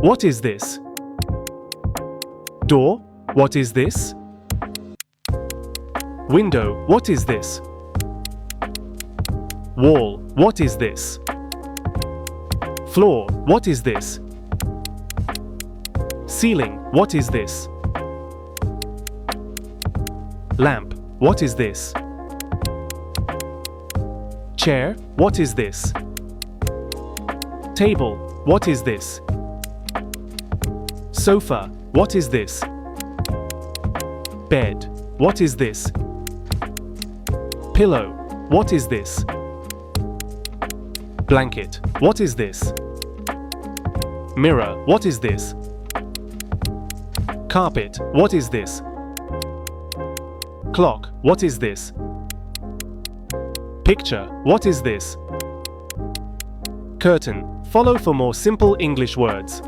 What is this? Door. What is this? Window. What is this? Wall. What is this? Floor. What is this? Ceiling. What is this? Lamp. What is this? Chair. What is this? Table. What is this? Sofa. What is this? Bed. What is this? Pillow. What is this? Blanket. What is this? Mirror. What is this? Carpet. What is this? Clock. What is this? Picture. What is this? Curtain. Follow for more simple English words.